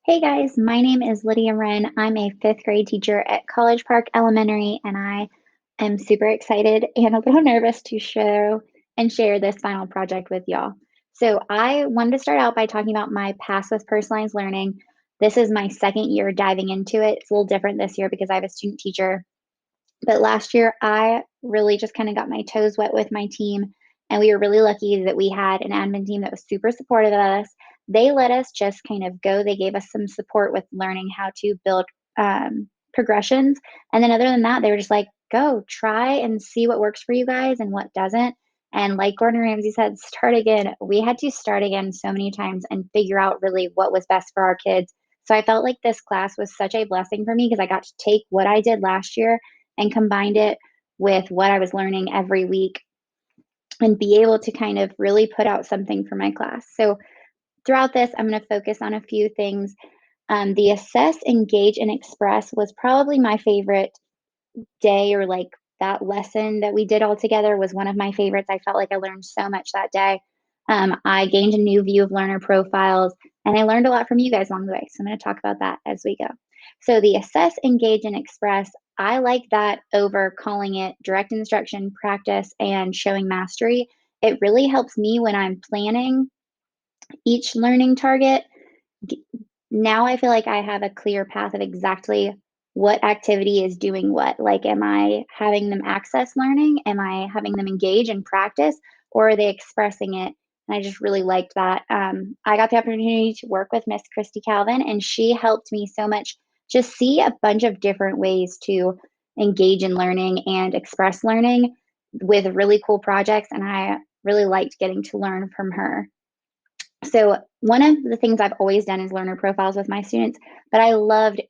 Hey guys, my name is Lydia Wren. I'm a fifth grade teacher at College Park Elementary, and I am super excited and a little nervous to show and share this final project with y'all. So, I wanted to start out by talking about my past with personalized learning. This is my second year diving into it. It's a little different this year because I have a student teacher, but last year, I really just kind of got my toes wet with my team. And we were really lucky that we had an admin team that was super supportive of us. They let us just kind of go. They gave us some support with learning how to build progressions. And then, other than that, they were just like, go try and see what works for you guys and what doesn't. And like Gordon Ramsay said, start again. We had to start again so many times and figure out really what was best for our kids. So I felt like this class was such a blessing for me because I got to take what I did last year and combined it with what I was learning every week and be able to kind of really put out something for my class. So throughout this, I'm going to focus on a few things. The assess, engage, and express was probably my favorite day, or like that lesson that we did all together was one of my favorites. I felt like I learned so much that day. I gained a new view of learner profiles, and I learned a lot from you guys along the way. So I'm going to talk about that as we go. So the assess, engage, and express, I like that over calling it direct instruction, practice, and showing mastery. It really helps me when I'm planning each learning target. G- Now I feel like I have a clear path of exactly what activity is doing what. Like, am I having them access learning? Am I having them engage and practice? Or are they expressing it? And I just really liked that. I got the opportunity to work with Miss Christy Calvin, and she helped me so much just see a bunch of different ways to engage in learning and express learning with really cool projects. And I really liked getting to learn from her. So, one of the things I've always done is learner profiles with my students, but I loved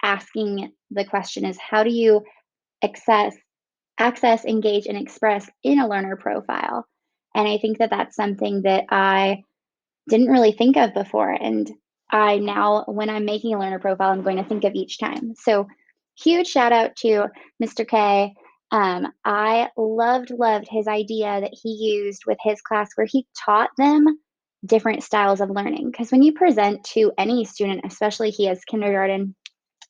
asking the question is how do you access, engage, and express in a learner profile? And I think that that's something that I didn't really think of before. And I now, when I'm making a learner profile, I'm going to think of each time. So, huge shout out to Mr. K. I loved his idea that he used with his class where he taught them different styles of learning. Because when you present to any student, especially he has kindergarten,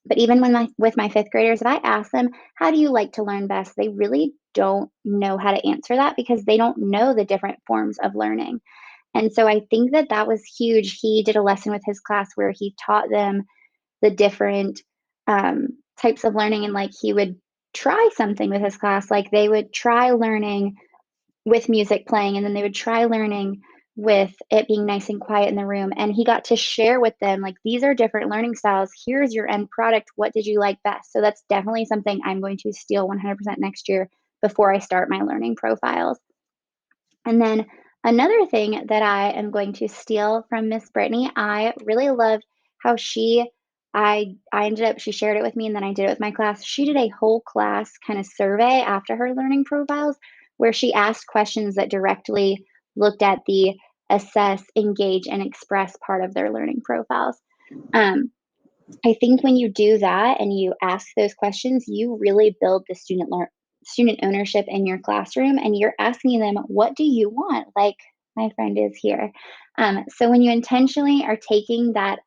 but even when with my fifth graders, if I ask them, how do you like to learn best? They really don't know how to answer that because they don't know the different forms of learning. And so I think that that was huge. He did a lesson with his class where he taught them the different types of learning, and like he would try something with his class. Like they would try learning with music playing, and then they would try learning with it being nice and quiet in the room. And he got to share with them, like, these are different learning styles. Here's your end product. What did you like best? So that's definitely something I'm going to steal 100% next year before I start my learning profiles. And then another thing that I am going to steal from Miss Brittany, I really loved how I ended up, she shared it with me and then I did it with my class. She did a whole class kind of survey after her learning profiles where she asked questions that directly looked at the assess, engage, and express part of their learning profiles. Um, I think when you do that and you ask those questions, you really build the student ownership in your classroom, and you're asking them, what do you want? Like my friend is here. So when you intentionally are taking that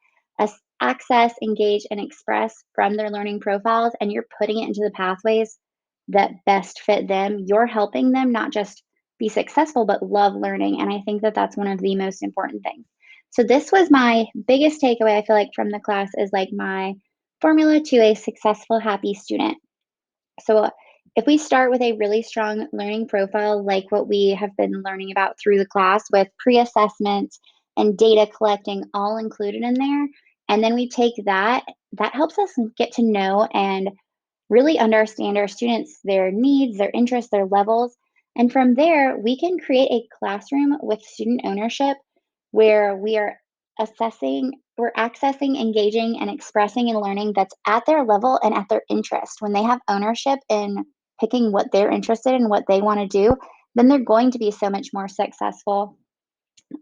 access, engage, and express from their learning profiles and you're putting it into the pathways that best fit them, you're helping them not just be successful, but love learning. And I think that that's one of the most important things. So this was my biggest takeaway, I feel like, from the class is like my formula to a successful, happy student. So if we start with a really strong learning profile, like what we have been learning about through the class with pre-assessments and data collecting all included in there, and then we take that, that helps us get to know and really understand our students, their needs, their interests, their levels. And from there, we can create a classroom with student ownership where we are we're accessing, engaging, and expressing and learning that's at their level and at their interest. When they have ownership in picking what they're interested in, what they want to do, then they're going to be so much more successful,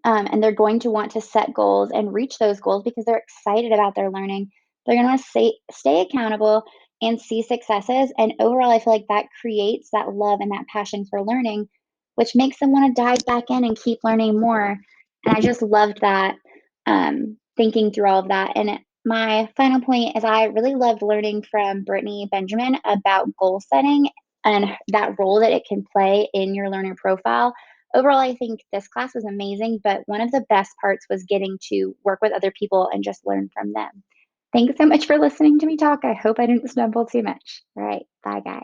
and they're going to want to set goals and reach those goals because they're excited about their learning. They're going to stay accountable and see successes. And overall, I feel like that creates that love and that passion for learning, which makes them want to dive back in and keep learning more. And I just loved that, thinking through all of that. And My final point is I really loved learning from Brittany Benjamin about goal setting and that role that it can play in your learner profile. Overall, I think this class was amazing, but one of the best parts was getting to work with other people and just learn from them. Thanks so much for listening to me talk. I hope I didn't stumble too much. All right. Bye, guys.